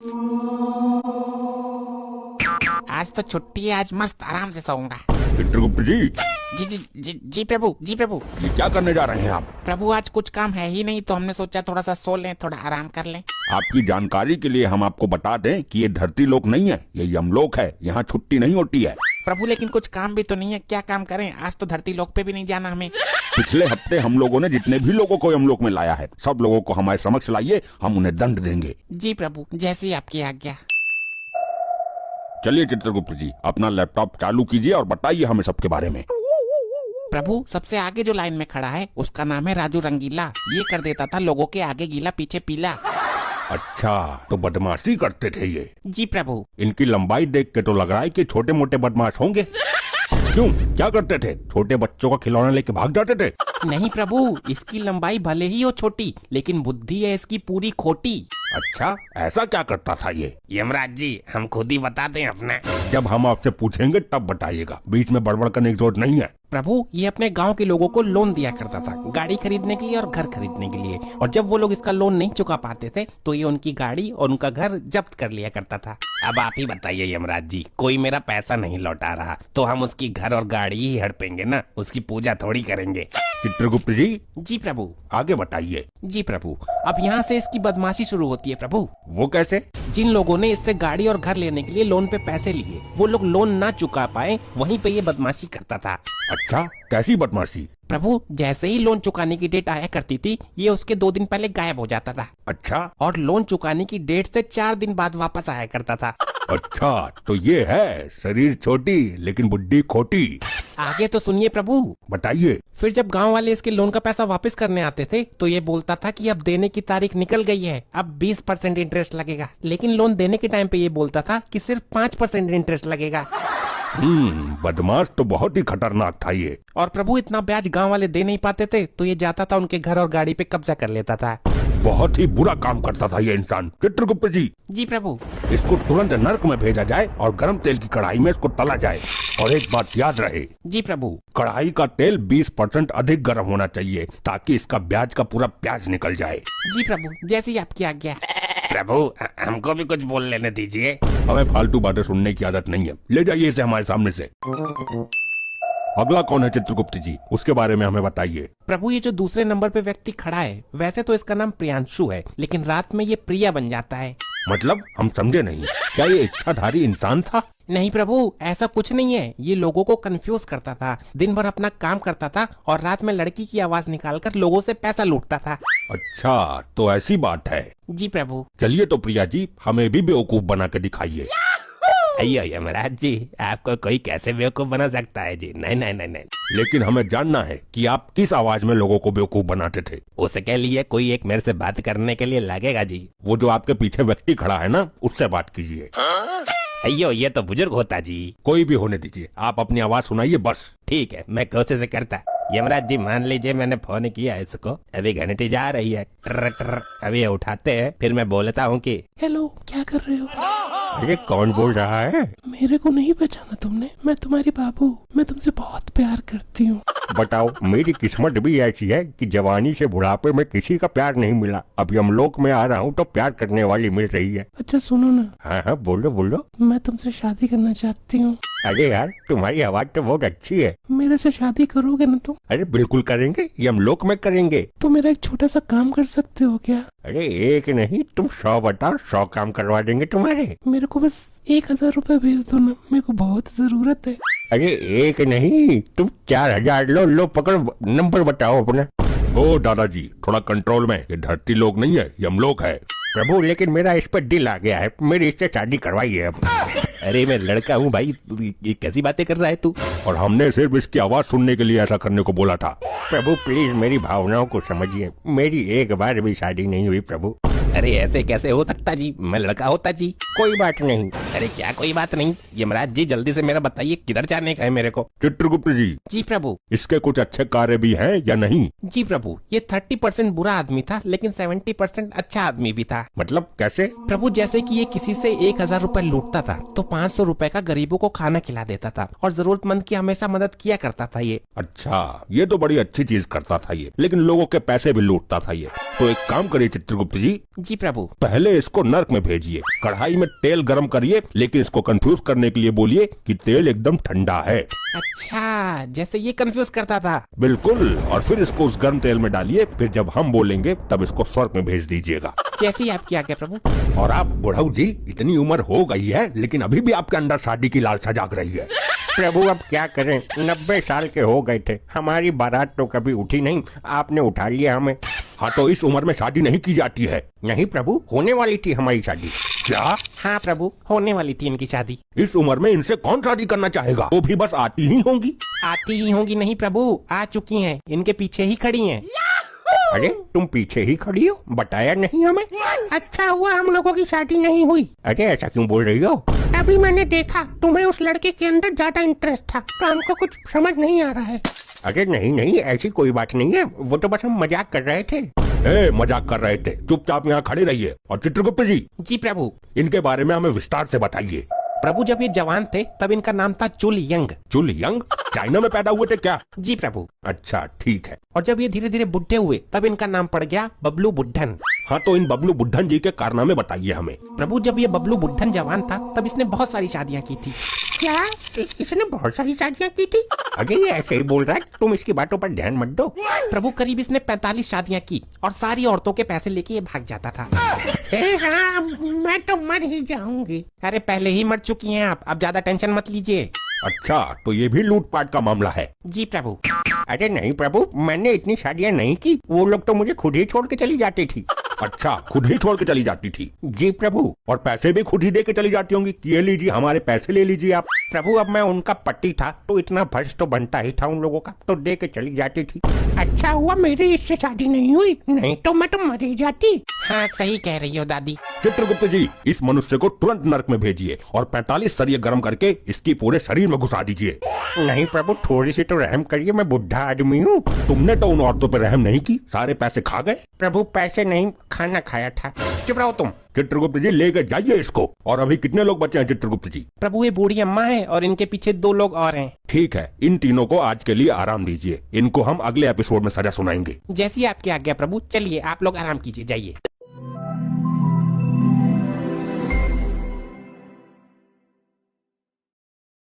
आज तो छुट्टी है, आज मस्त आराम से सोऊंगा। चित्रगुप्त जी, जी प्रभु, जी प्रभु। ये क्या करने जा रहे हैं आप? प्रभु आज कुछ काम है ही नहीं तो हमने सोचा थोड़ा सा सो लें, थोड़ा आराम कर लें। आपकी जानकारी के लिए हम आपको बता दें कि ये धरती लोक नहीं है, ये यमलोक है। यहाँ छुट्टी नहीं होती है। प्रभु लेकिन कुछ काम भी तो नहीं है, क्या काम करें? आज तो धरती लोक पे भी नहीं जाना हमें। पिछले हफ्ते हम लोगों ने जितने भी लोगों को यमलोक में लाया है, सब लोगों को हमारे समक्ष लाइए, हम उन्हें दंड देंगे। जी प्रभु, जैसी आपकी आज्ञा। चलिए चित्रगुप्त जी, अपना लैपटॉप चालू कीजिए और बताइए हमें सबके बारे में। प्रभु सबसे आगे जो लाइन में खड़ा है उसका नाम है राजू रंगीला। ये कर देता था लोगों के आगे गीला पीछे पीला। अच्छा, तो बदमाशी करते थे ये? जी प्रभु। इनकी लंबाई देख के तो लग रहा है कि छोटे मोटे बदमाश होंगे। क्यों, क्या करते थे? छोटे बच्चों का खिलौना लेके भाग जाते थे? नहीं प्रभु, इसकी लंबाई भले ही हो छोटी लेकिन बुद्धि है इसकी पूरी खोटी। अच्छा, ऐसा क्या करता था ये? यमराज जी हम खुद ही बता दें अपना। जब हम आपसे पूछेंगे तब बताइएगा, बीच में बड़बड़ करने की जरूरत नहीं है। प्रभु ये अपने गांव के लोगों को लोन दिया करता था, गाड़ी खरीदने के लिए और घर खरीदने के लिए। और जब वो लोग इसका लोन नहीं चुका पाते थे तो ये उनकी गाड़ी और उनका घर जब्त कर लिया करता था। अब आप ही बताइए यमराज जी, कोई मेरा पैसा नहीं लौटा रहा तो हम उसकी घर और गाड़ी ही हड़पेंगे ना, उसकी पूजा थोड़ी करेंगे। चित्रगुप्त जी। जी प्रभु। आगे बताइए। जी प्रभु, अब यहाँ से इसकी बदमाशी शुरू होती है प्रभु। वो कैसे? जिन लोगों ने इससे गाड़ी और घर लेने के लिए लोन पे पैसे लिए, वो लोग लोन ना चुका पाए, वहीं पे ये बदमाशी करता था। अच्छा, कैसी बदमाशी? प्रभु जैसे ही लोन चुकाने की डेट आया करती थी, ये उसके 2 दिन पहले गायब हो जाता था। अच्छा, और लोन चुकाने की डेट से 4 दिन बाद वापस आया करता था। अच्छा, तो ये है शरीर छोटी लेकिन बुद्धि खोटी। आगे तो सुनिए प्रभु। बताइए। फिर जब गांव वाले इसके लोन का पैसा वापस करने आते थे तो ये बोलता था कि अब देने की तारीख निकल गई है, अब 20% इंटरेस्ट लगेगा। लेकिन लोन देने के टाइम पे ये बोलता था कि सिर्फ 5% इंटरेस्ट लगेगा। बदमाश तो बहुत ही खतरनाक था ये। और प्रभु इतना ब्याज गांव वाले दे नहीं पाते थे तो ये जाता था उनके घर और गाड़ी पे कब्जा कर लेता था। बहुत ही बुरा काम करता था ये इंसान। चित्रगुप्त जी। जी प्रभु। इसको तुरंत नर्क में भेजा जाए और गर्म तेल की कढ़ाई में इसको तला जाए। और एक बात याद रहे। जी प्रभु। कढ़ाई का तेल 20% अधिक गर्म होना चाहिए ताकि इसका ब्याज का पूरा प्याज निकल जाए। जी प्रभु, जैसी आपकी आज्ञा। प्रभु हमको भी कुछ बोल लेने दीजिए। हमें फालतू बातें सुनने की आदत नहीं है, ले जाइए इसे हमारे सामने से। अगला कौन है चित्रगुप्त जी, उसके बारे में हमें बताइए। प्रभु ये जो दूसरे नंबर पे व्यक्ति खड़ा है, वैसे तो इसका नाम प्रियांशु है, लेकिन रात में ये प्रिया बन जाता है। मतलब हम समझे नहीं, क्या ये इच्छाधारी इंसान था? नहीं प्रभु, ऐसा कुछ नहीं है। ये लोगों को कंफ्यूज करता था, दिन भर अपना काम करता था और रात में लड़की की आवाज निकालकर लोगों से पैसा लूटता था। अच्छा, तो ऐसी बात है। जी प्रभु। चलिए तो प्रिया जी, हमें भी बेवकूफ बना के दिखाइए। अयो यमराज जी, आपको कोई कैसे बेवकूफ बना सकता है जी? नहीं नहीं नहीं नहीं। लेकिन हमें जानना है कि आप किस आवाज में लोगों को बेवकूफ बनाते थे। उसके लिए कोई एक मेरे से बात करने के लिए लगेगा जी। वो जो आपके पीछे व्यक्ति खड़ा है ना, उससे बात कीजिए। अयो ये तो बुजुर्ग होता जी। कोई भी होने दीजिए, आप अपनी आवाज सुनाइए बस। ठीक है, मैं कोशिश करता। यमराज जी मान लीजिए मैंने फोन किया इसको, अभी घंटी जा रही है, ट्र ट्र। अभी ये उठाते हैं, फिर मैं बोलता हूँ कि हेलो क्या कर रहे हो? ये कौन बोल रहा है? मेरे को नहीं पहचाना तुमने? मैं तुम्हारी बाबू, मैं तुमसे बहुत प्यार करती हूँ। बताओ, मेरी किस्मत भी ऐसी है कि जवानी से बुढ़ापे में किसी का प्यार नहीं मिला। अब यमलोक में आ रहा हूँ तो प्यार करने वाली मिल रही है। अच्छा सुनो ना। हाँ हाँ, बोलो बोलो। मैं तुमसे शादी करना चाहती हूँ। अरे यार, तुम्हारी आवाज तो बहुत अच्छी है। मेरे से शादी करोगे ना तुम? अरे बिल्कुल करेंगे, यमलोक में करेंगे। तो मेरा एक छोटा सा काम कर सकते हो क्या? अरे एक नहीं, तुम 100 बताओ, 100 काम करवा देंगे तुम्हारे। मेरे को बस 1000 रुपए भेज दो ना, मेरे को बहुत जरूरत है। अरे एक नहीं, तुम 4000 लो। लो पकड़ो, नंबर बताओ अपना। ओ दादाजी, थोड़ा कंट्रोल में, ये धरती लोक नहीं है, यमलोक है। प्रभु लेकिन मेरा इस पर दिल आ गया है, मेरी इससे शादी करवाइए अब। अरे मैं लड़का हूँ भाई, ये कैसी बातें कर रहा है तू? और हमने सिर्फ इसकी आवाज सुनने के लिए ऐसा करने को बोला था। प्रभु प्लीज मेरी भावनाओं को समझिए, मेरी एक बार भी शादी नहीं हुई प्रभु। अरे ऐसे कैसे हो सकता जी, मैं लड़का होता जी। कोई बात नहीं। अरे क्या कोई बात नहीं, यमराज जी जल्दी से मेरा बताइए किधर जाने का है मेरे को। चित्रगुप्त जी, जी प्रभु। इसके कुछ अच्छे कार्य भी हैं या नहीं? जी प्रभु, ये 30% बुरा आदमी था लेकिन 70% अच्छा आदमी भी था। मतलब कैसे? प्रभु जैसे कि ये किसी से 1000 रुपए लूटता था तो 500 रुपए का गरीबों को खाना खिला देता था और जरूरतमंद की हमेशा मदद किया करता था ये। अच्छा, ये तो बड़ी अच्छी चीज करता था ये, लेकिन लोगों के पैसे भी लूटता था ये। तो एक काम करिए चित्रगुप्त जी, जी प्रभु। पहले इसको नर्क में भेजिए, कढ़ाई में तेल गरम करिए, लेकिन इसको कंफ्यूज करने के लिए बोलिए कि तेल एकदम ठंडा है। अच्छा, जैसे ये कंफ्यूज करता था। बिल्कुल, और फिर इसको उस गर्म तेल में डालिए, फिर जब हम बोलेंगे तब इसको स्वर्ग में भेज दीजिएगा। जैसी आपकी आज्ञा प्रभु। और आप बुढ़ऊ जी, इतनी उम्र हो गई है लेकिन अभी भी आपके अंदर शादी की लालसा जाग रही है। प्रभु अब क्या करें, 90 साल के हो गए थे, हमारी बारात तो कभी उठी नहीं, आपने उठा लिया हमें। हाँ, तो इस उम्र में शादी नहीं की जाती है। नहीं प्रभु, होने वाली थी हमारी शादी। क्या? हाँ प्रभु, होने वाली थी इनकी शादी। इस उम्र में इनसे कौन शादी करना चाहेगा? वो भी बस आती ही होंगी। आती ही होंगी नहीं प्रभु, आ चुकी हैं, इनके पीछे ही खड़ी हैं। अरे तुम पीछे ही खड़ी हो, बताया नहीं हमें। अच्छा हुआ हम लोगों की शादी नहीं हुई। अरे ऐसा क्यों बोल रही हो? अभी मैंने देखा तुम्हें उस लड़के के अंदर ज्यादा इंटरेस्ट था, तो हमको कुछ समझ नहीं आ रहा है। अरे नहीं नहीं, ऐसी कोई बात नहीं है, वो तो बस हम मजाक कर रहे थे। मजाक कर रहे थे, चुपचाप यहाँ खड़े रहिए। और चित्रगुप्त जी, जी प्रभु। इनके बारे में हमें विस्तार से बताइए। प्रभु जब ये जवान थे तब इनका नाम था चुल यंग। चुल यंग? चाइना में पैदा हुए थे क्या? जी प्रभु। अच्छा ठीक है। और जब ये धीरे धीरे बुढ़े हुए तब इनका नाम पड़ गया बबलू बुढ़न। हाँ, तो इन बबलू बुढ़न जी के कारनामे बताइए हमें। प्रभु जब ये बबलू बुढ़न जवान था तब इसने बहुत सारी शादियाँ की थी। क्या इसने बहुत सारी शादियाँ की थी? अरे ये ऐसे ही बोल रहा है, तुम इसकी बातों पर ध्यान मत दो। प्रभु करीब इसने 45 शादियाँ की और सारी औरतों के पैसे लेके ये भाग जाता था। हाँ, मैं तो मर ही जाऊंगी। अरे पहले ही मर चुकी हैं आप, अब ज्यादा टेंशन मत लीजिए। अच्छा, तो ये भी लूटपाट का मामला है? जी प्रभु। अरे नहीं प्रभु, मैंने इतनी शादियाँ नहीं की, वो लोग तो मुझे खुद ही छोड़ के चली जाती थी। अच्छा, खुद ही छोड़ के चली जाती थी? जी प्रभु। और पैसे भी खुद ही दे के चली जाती होंगी कि ये लीजिए हमारे पैसे ले लीजिए आप। प्रभु अब मैं उनका पति था तो इतना फर्ज तो बनता ही था उन लोगों का, तो दे के चली जाती थी। अच्छा हुआ मेरी इससे शादी नहीं हुई, नहीं तो मैं तो मर ही जाती। हाँ सही कह रही हो दादी। चित्रगुप्त जी, इस मनुष्य को तुरंत नरक में भेजिए और 45 सरिये गर्म करके इसकी पूरे शरीर में घुसा दीजिए। नहीं प्रभु, थोड़ी सी तो रहम करिए, मैं बुढ़ा आदमी हूँ। तुमने तो उन औरतों पर रहम नहीं की, सारे पैसे खा गए। प्रभु पैसे नहीं, खाना खाया था। चुप रहो तुम। चित्रगुप्त जी, लेकर जाइए इसको। और अभी कितने लोग बचे हैं चित्रगुप्त जी? प्रभु ये बूढ़ी अम्मा है और इनके पीछे 2 लोग और हैं। ठीक है, इन तीनों को आज के लिए आराम दीजिए, इनको हम अगले एपिसोड में सजा सुनाएंगे। जैसी आपकी आज्ञा प्रभु, चलिए आप लोग आराम कीजिए, जाइए।